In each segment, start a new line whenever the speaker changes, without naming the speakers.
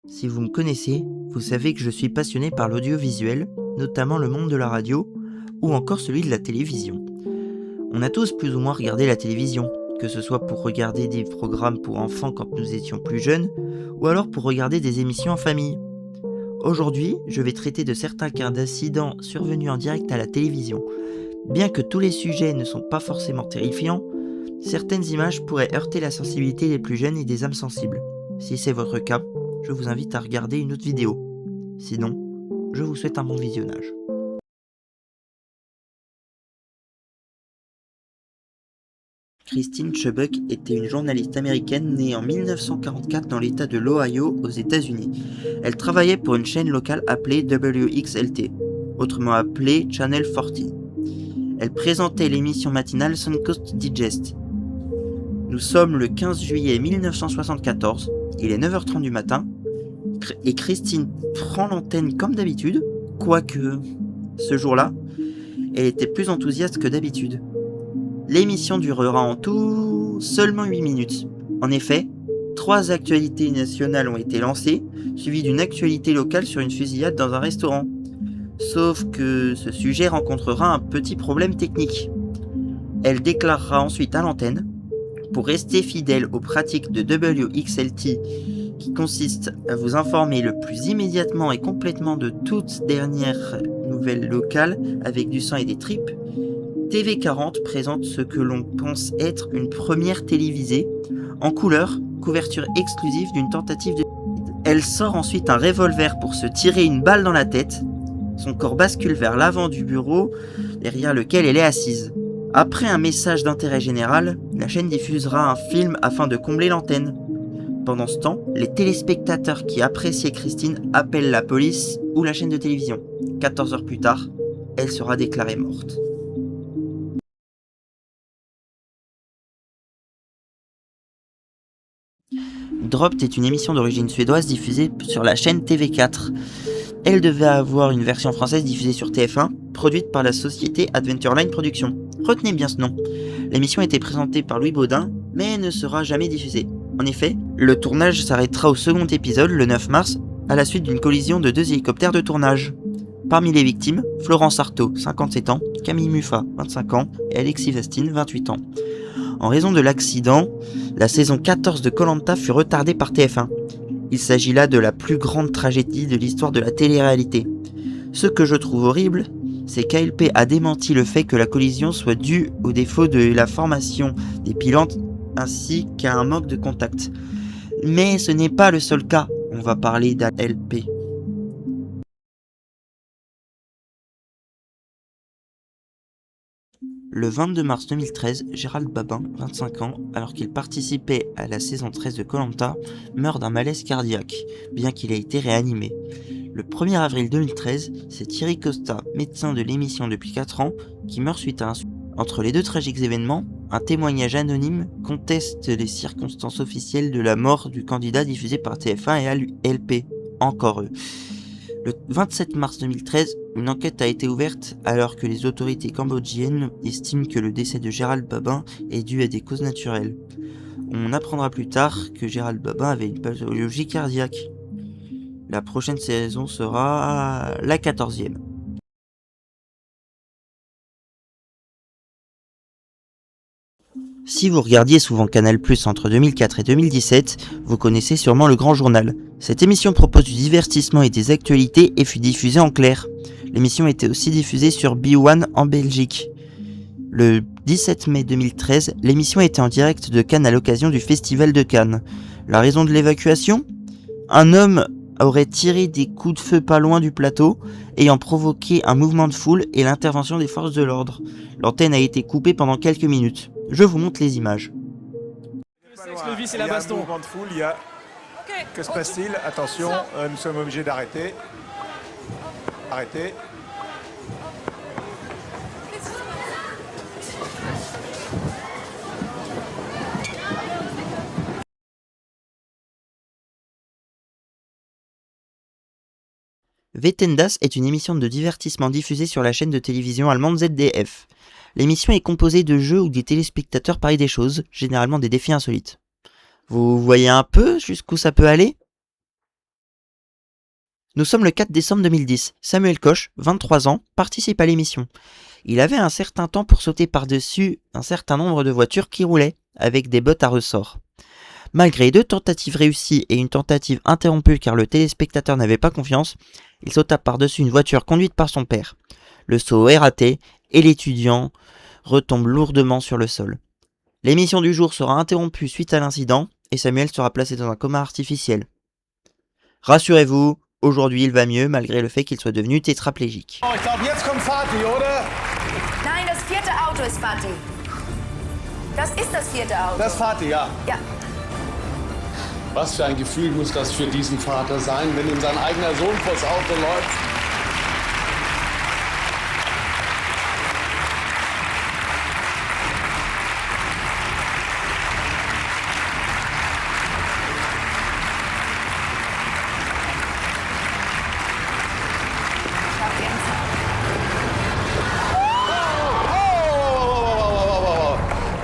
Si vous me connaissez, vous savez que je suis passionné par l'audiovisuel, notamment le monde de la radio, ou encore celui de la télévision. On a tous plus ou moins regardé la télévision, que ce soit pour regarder des programmes pour enfants quand nous étions plus jeunes, ou alors pour regarder des émissions en famille. Aujourd'hui, je vais traiter de certains cas d'incidents survenus en direct à la télévision. Bien que tous les sujets ne sont pas forcément terrifiants, certaines images pourraient heurter la sensibilité des plus jeunes et des âmes sensibles. Si c'est votre cas, je vous invite à regarder une autre vidéo. Sinon, je vous souhaite un bon visionnage. Christine Chubbuck était une journaliste américaine née en 1944 dans l'État de l'Ohio aux États-Unis. Elle travaillait pour une chaîne locale appelée WXLT, autrement appelée Channel 40. Elle présentait l'émission matinale Suncoast Digest. Nous sommes le 15 juillet 1974, il est 9h30 du matin, et Christine prend l'antenne comme d'habitude, quoique ce jour-là, elle était plus enthousiaste que d'habitude. L'émission durera en tout seulement 8 minutes. En effet, 3 actualités nationales ont été lancées, suivies d'une actualité locale sur une fusillade dans un restaurant. Sauf que ce sujet rencontrera un petit problème technique. Elle déclarera ensuite à l'antenne, pour rester fidèle aux pratiques de WXLT qui consiste à vous informer le plus immédiatement et complètement de toutes dernières nouvelles locales avec du sang et des tripes, TV40 présente ce que l'on pense être une première télévisée, en couleur, couverture exclusive d'une tentative de suicide. Elle sort ensuite un revolver pour se tirer une balle dans la tête. Son corps bascule vers l'avant du bureau, derrière lequel elle est assise. Après un message d'intérêt général, la chaîne diffusera un film afin de combler l'antenne. Pendant ce temps, les téléspectateurs qui appréciaient Christine appellent la police ou la chaîne de télévision. 14 heures plus tard, elle sera déclarée morte. Dropped est une émission d'origine suédoise diffusée sur la chaîne TV4. Elle devait avoir une version française diffusée sur TF1, produite par la société Adventureline Productions. Retenez bien ce nom. L'émission a été présentée par Louis Baudin, mais ne sera jamais diffusée. En effet, le tournage s'arrêtera au second épisode, le 9 mars, à la suite d'une collision de 2 hélicoptères de tournage. Parmi les victimes, Florence Artaud, 57 ans, Camille Muffat, 25 ans, et Alexis Vastine, 28 ans. En raison de l'accident, la saison 14 de Koh-Lanta fut retardée par TF1. Il s'agit là de la plus grande tragédie de l'histoire de la télé-réalité. Ce que je trouve horrible, c'est qu'ALP a démenti le fait que la collision soit due au défaut de la formation des pilotes ainsi qu'à un manque de contact. Mais ce n'est pas le seul cas, on va parler d'ALP. Le 22 mars 2013, Gérald Babin, 25 ans, alors qu'il participait à la saison 13 de Koh-Lanta, meurt d'un malaise cardiaque, bien qu'il ait été réanimé. Le 1er avril 2013, c'est Thierry Costa, médecin de l'émission depuis 4 ans, qui meurt suite à un suicide. Entre les deux tragiques événements, un témoignage anonyme conteste les circonstances officielles de la mort du candidat diffusé par TF1 et ALP. Encore eux. Le 27 mars 2013, une enquête a été ouverte alors que les autorités cambodgiennes estiment que le décès de Gérald Babin est dû à des causes naturelles. On apprendra plus tard que Gérald Babin avait une pathologie cardiaque. La prochaine saison sera la 14e. Si vous regardiez souvent Canal+ entre 2004 et 2017, vous connaissez sûrement Le Grand Journal. Cette émission propose du divertissement et des actualités et fut diffusée en clair. L'émission était aussi diffusée sur B1 en Belgique. Le 17 mai 2013, l'émission était en direct de Cannes à l'occasion du Festival de Cannes. La raison de l'évacuation ? Un homme aurait tiré des coups de feu pas loin du plateau, ayant provoqué un mouvement de foule et l'intervention des forces de l'ordre. L'antenne a été coupée pendant quelques minutes. Je vous montre les images.
Le sexe, le vice et la baston.
Il y a un mouvement de foule, il y a... Que se passe-t-il? Attention, nous sommes obligés d'arrêter. Arrêtez.
Wetten das est une émission de divertissement diffusée sur la chaîne de télévision allemande ZDF. L'émission est composée de jeux où des téléspectateurs parient des choses, généralement des défis insolites. Vous voyez un peu jusqu'où ça peut aller ? Nous sommes le 4 décembre 2010. Samuel Koch, 23 ans, participe à l'émission. Il avait un certain temps pour sauter par-dessus un certain nombre de voitures qui roulaient, avec des bottes à ressort. Malgré 2 tentatives réussies et une tentative interrompue car le téléspectateur n'avait pas confiance, il sauta par-dessus une voiture conduite par son père. Le saut est raté et l'étudiant retombe lourdement sur le sol. L'émission du jour sera interrompue suite à l'incident et Samuel sera placé dans un coma artificiel. Rassurez-vous, aujourd'hui il va mieux malgré le fait qu'il soit devenu tétraplégique.
Ich glaube, jetzt kommt Fatih, oder?
Nein, das 4. Auto ist Fatih. Das ist das 4. Auto.
Das ist Fatih, ja.
Ja.
Was für ein Gefühl muss das für diesen Vater sein, wenn ihm sein eigener Sohn vors Auto läuft?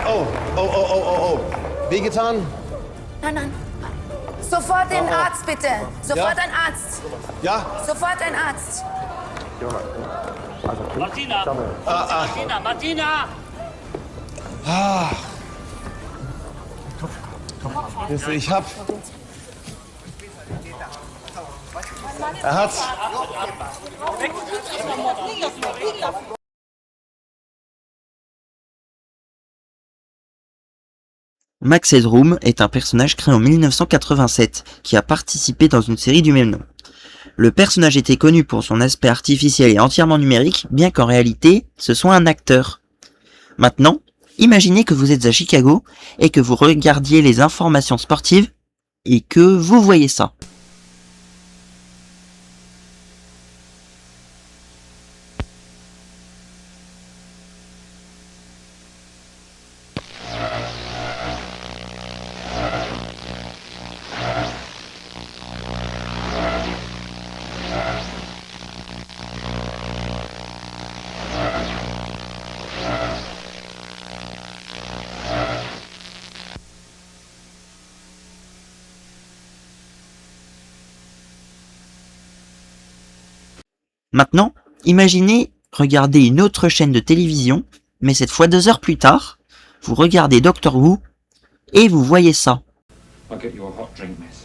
Oh. Wehgetan?
Nein. Sofort den Arzt, bitte. Sofort
Ja?
ein Arzt.
Ja?
Sofort ein Arzt.
Martina!
Ich hab. Er hat's.
Max Headroom est un personnage créé en 1987 qui a participé dans une série du même nom. Le personnage était connu pour son aspect artificiel et entièrement numérique, bien qu'en réalité, ce soit un acteur. Maintenant, imaginez que vous êtes à Chicago et que vous regardiez les informations sportives et que vous voyez ça. Maintenant, imaginez regarder une autre chaîne de télévision, mais cette fois 2 heures plus tard, vous regardez Doctor Who et vous voyez ça.
I'll get you a hot drink, miss.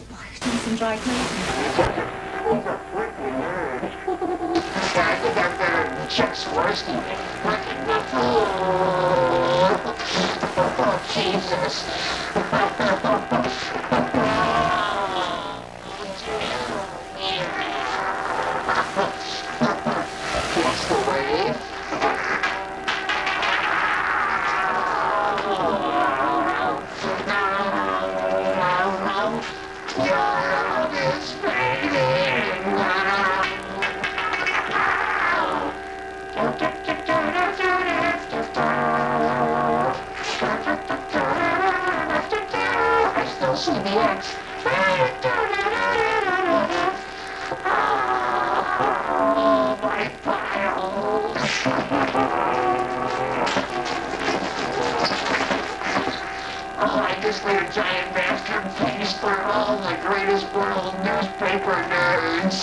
Giant bastard face for all the greatest world newspaper nerds.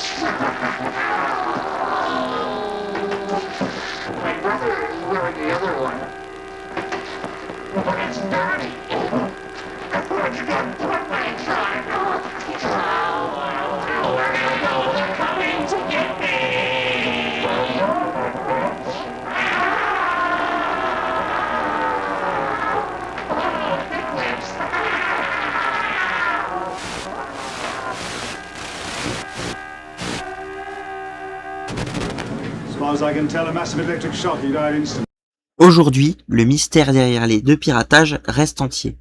My brother is wearing the other one. But it's naughty. What you gonna put my time? Where do you go? They're coming to get me.
Aujourd'hui, le mystère derrière les 2 piratages reste entier.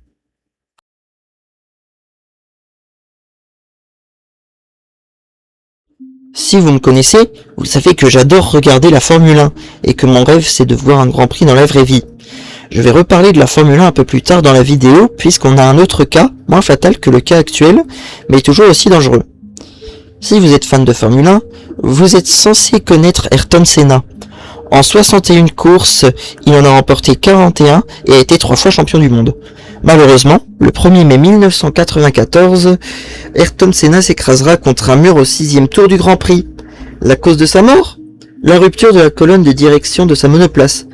Si vous me connaissez, vous savez que j'adore regarder la Formule 1 et que mon rêve c'est de voir un Grand Prix dans la vraie vie. Je vais reparler de la Formule 1 un peu plus tard dans la vidéo puisqu'on a un autre cas, moins fatal que le cas actuel, mais toujours aussi dangereux. Si vous êtes fan de Formule 1, vous êtes censé connaître Ayrton Senna. En 61 courses, il en a remporté 41 et a été 3 fois champion du monde. Malheureusement, le 1er mai 1994, Ayrton Senna s'écrasera contre un mur au 6e tour du Grand Prix. La cause de sa mort? La rupture de la colonne de direction de sa monoplace.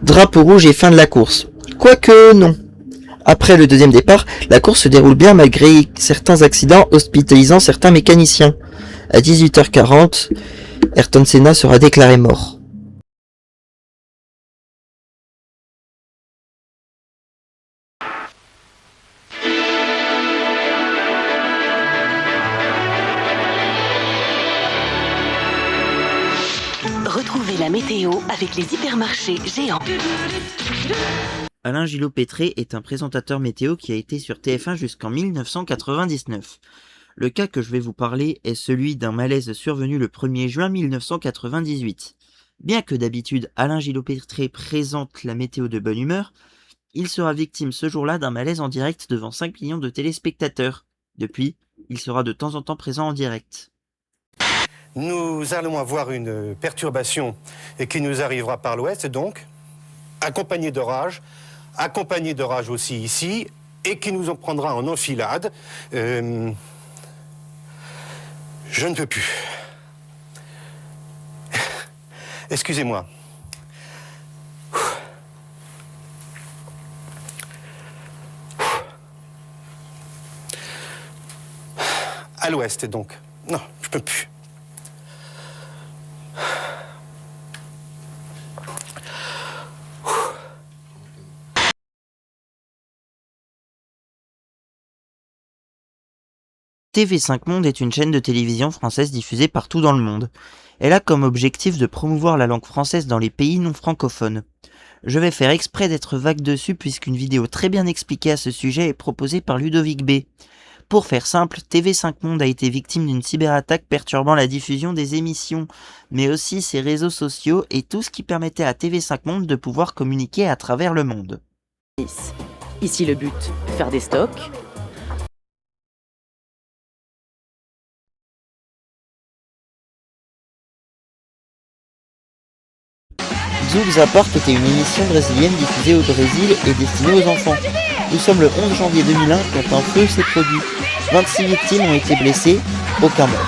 Drapeau rouge et fin de la course. Quoique non. Après le deuxième départ, la course se déroule bien malgré certains accidents hospitalisant certains mécaniciens. À 18h40, Ayrton Senna sera déclaré mort.
Retrouvez la météo avec les hypermarchés géants.
Alain Gillot-Pétré est un présentateur météo qui a été sur TF1 jusqu'en 1999. Le cas que je vais vous parler est celui d'un malaise survenu le 1er juin 1998. Bien que d'habitude Alain Gillot-Pétré présente la météo de bonne humeur, il sera victime ce jour-là d'un malaise en direct devant 5 millions de téléspectateurs. Depuis, il sera de temps en temps présent en direct.
Nous allons avoir une perturbation qui nous arrivera par l'ouest, donc, accompagnée d'orage aussi ici, et qui nous en prendra en enfilade. Je ne peux plus. Excusez-moi. À l'ouest, donc. Non, je ne peux plus.
TV5 Monde est une chaîne de télévision française diffusée partout dans le monde. Elle a comme objectif de promouvoir la langue française dans les pays non francophones. Je vais faire exprès d'être vague dessus puisqu'une vidéo très bien expliquée à ce sujet est proposée par Ludovic B. Pour faire simple, TV5 Monde a été victime d'une cyberattaque perturbant la diffusion des émissions, mais aussi ses réseaux sociaux et tout ce qui permettait à TV5 Monde de pouvoir communiquer à travers le monde.
Ici le but, faire des stocks.
Zouk Zapart était une émission brésilienne diffusée au Brésil et destinée aux enfants. Nous sommes le 11 janvier 2001 quand un feu s'est produit. 26 victimes ont été blessées, aucun mort.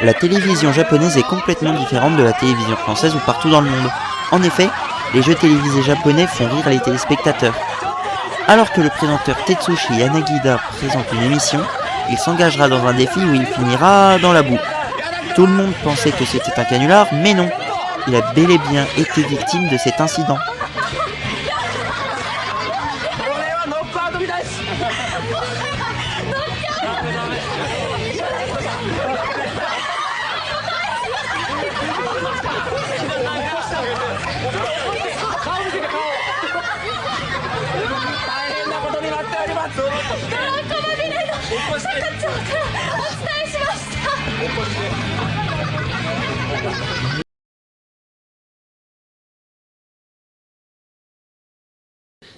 La télévision japonaise est complètement différente de la télévision française ou partout dans le monde. En effet, les jeux télévisés japonais font rire les téléspectateurs. Alors que le présentateur Tetsushi Yanagida présente une émission, il s'engagera dans un défi où il finira dans la boue. Tout le monde pensait que c'était un canular, mais non. Il a bel et bien été victime de cet incident.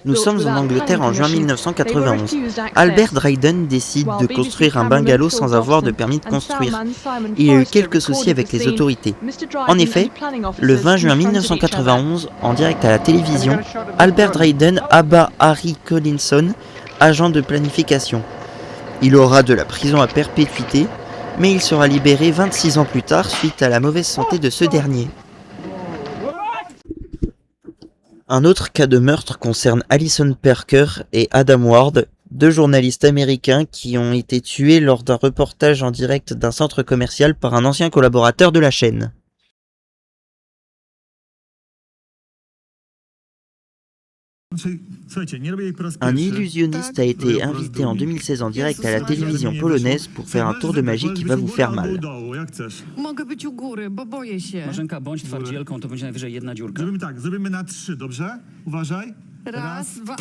Nous sommes en Angleterre en juin 1991. Albert Dryden décide de construire un bungalow sans avoir de permis de construire. Il y a eu quelques soucis avec les autorités. En effet, le 20 juin 1991, en direct à la télévision, Albert Dryden abat Harry Collinson, agent de planification. Il aura de la prison à perpétuité, mais il sera libéré 26 ans plus tard suite à la mauvaise santé de ce dernier. Un autre cas de meurtre concerne Alison Parker et Adam Ward, deux journalistes américains qui ont été tués lors d'un reportage en direct d'un centre commercial par un ancien collaborateur de la chaîne. Un illusionniste a été invité en 2016 en direct à la télévision polonaise pour faire un tour de magie qui va vous faire mal.
Marzenka, bądź twardzielką, to będzie najwyżej jedna dziurka.
Zrobimy tak, zrobimy na 3, dobrze? Uważaj. Raz, dwa.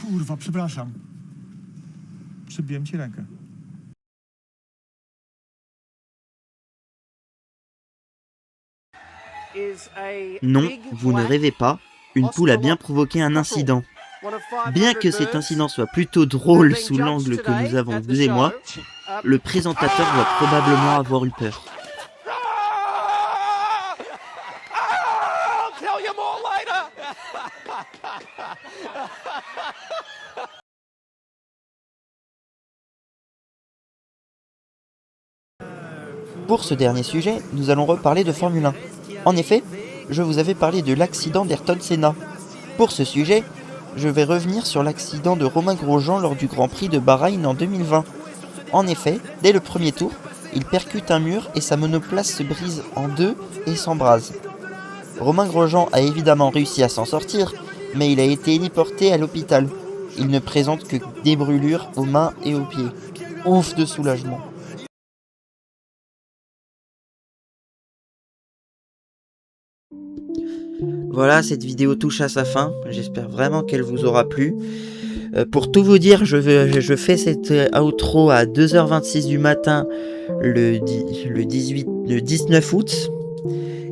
Kurwa, przepraszam. Przybiłem ci rękę.
Non, vous ne rêvez pas, une poule a bien provoqué un incident. Bien que cet incident soit plutôt drôle sous l'angle que nous avons vous et moi, le présentateur doit probablement avoir eu peur. Pour ce dernier sujet, nous allons reparler de Formule 1. En effet, je vous avais parlé de l'accident d'Ayrton Senna. Pour ce sujet, je vais revenir sur l'accident de Romain Grosjean lors du Grand Prix de Bahreïn en 2020. En effet, dès le premier tour, il percute un mur et sa monoplace se brise en deux et s'embrase. Romain Grosjean a évidemment réussi à s'en sortir, mais il a été héliporté à l'hôpital. Il ne présente que des brûlures aux mains et aux pieds. Ouf de soulagement. Voilà, cette vidéo touche à sa fin. J'espère vraiment qu'elle vous aura plu. Pour tout vous dire, je fais cette outro à 2h26 du matin le 19 août.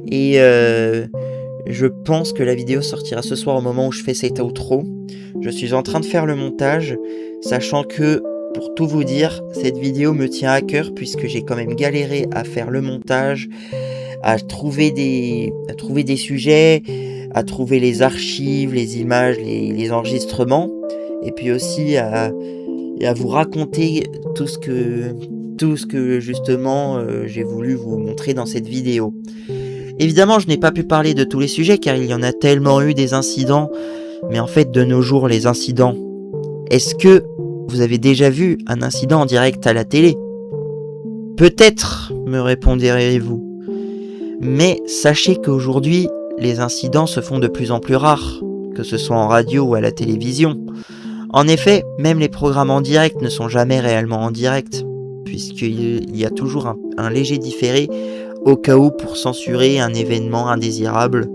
Et je pense que la vidéo sortira ce soir au moment où je fais cette outro. Je suis en train de faire le montage, sachant que, pour tout vous dire, cette vidéo me tient à cœur puisque j'ai quand même galéré à faire le montage, à trouver des sujets, à trouver les archives, les images, les enregistrements, et puis aussi à vous raconter tout ce que justement j'ai voulu vous montrer dans cette vidéo. Évidemment, je n'ai pas pu parler de tous les sujets car il y en a tellement eu des incidents, mais en fait de nos jours les incidents, est-ce que vous avez déjà vu un incident en direct à la télé? Peut-être, me répondrez-vous. Mais sachez qu'aujourd'hui, les incidents se font de plus en plus rares, que ce soit en radio ou à la télévision. En effet, même les programmes en direct ne sont jamais réellement en direct, puisqu'il y a toujours un léger différé au cas où pour censurer un événement indésirable,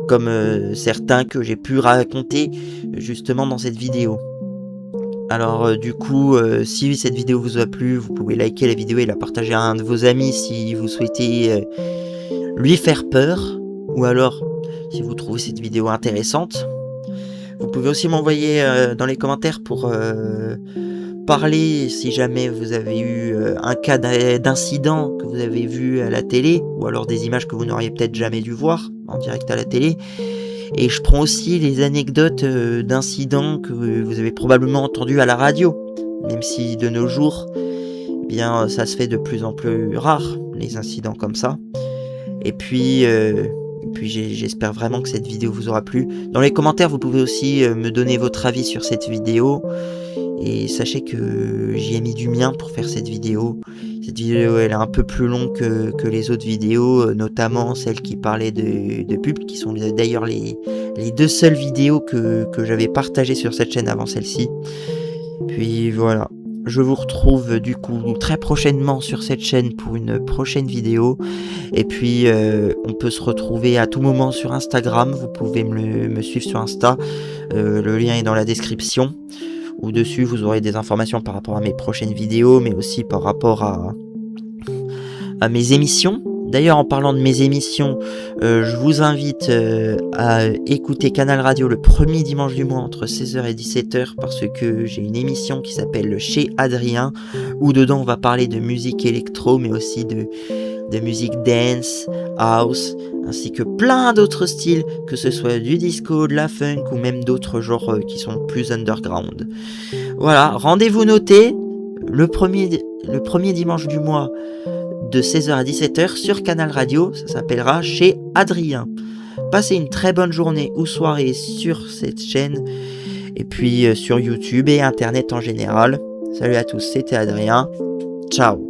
comme certains que j'ai pu raconter justement dans cette vidéo. Alors du coup, si cette vidéo vous a plu, vous pouvez liker la vidéo et la partager à un de vos amis si vous souhaitez lui faire peur, ou alors si vous trouvez cette vidéo intéressante. Vous pouvez aussi m'envoyer dans les commentaires pour parler si jamais vous avez eu un cas d'incident que vous avez vu à la télé, ou alors des images que vous n'auriez peut-être jamais dû voir en direct à la télé. Et je prends aussi les anecdotes d'incidents que vous avez probablement entendus à la radio, même si de nos jours, eh bien, ça se fait de plus en plus rare, les incidents comme ça. Et puis j'espère vraiment que cette vidéo vous aura plu. Dans les commentaires, vous pouvez aussi me donner votre avis sur cette vidéo. Et sachez que j'y ai mis du mien pour faire cette vidéo. Cette vidéo, elle est un peu plus longue que les autres vidéos, notamment celles qui parlaient de pub, qui sont d'ailleurs les deux seules vidéos que j'avais partagées sur cette chaîne avant celle-ci. Puis voilà. Je vous retrouve du coup très prochainement sur cette chaîne pour une prochaine vidéo. Et puis on peut se retrouver à tout moment sur Instagram. Vous pouvez me suivre sur Insta. Le lien est dans la description. Où dessus vous aurez des informations par rapport à mes prochaines vidéos, mais aussi par rapport à mes émissions. D'ailleurs, en parlant de mes émissions, je vous invite à écouter Canal Radio le premier dimanche du mois entre 16h et 17h, parce que j'ai une émission qui s'appelle Chez Adrien, où dedans on va parler de musique électro, mais aussi de musique dance, house, ainsi que plein d'autres styles, que ce soit du disco, de la funk, ou même d'autres genres qui sont plus underground. Voilà, rendez-vous noté, le premier dimanche du mois, de 16h à 17h sur Canal Radio, ça s'appellera Chez Adrien. Passez une très bonne journée ou soirée sur cette chaîne, et puis sur YouTube et Internet en général. Salut à tous, c'était Adrien, ciao.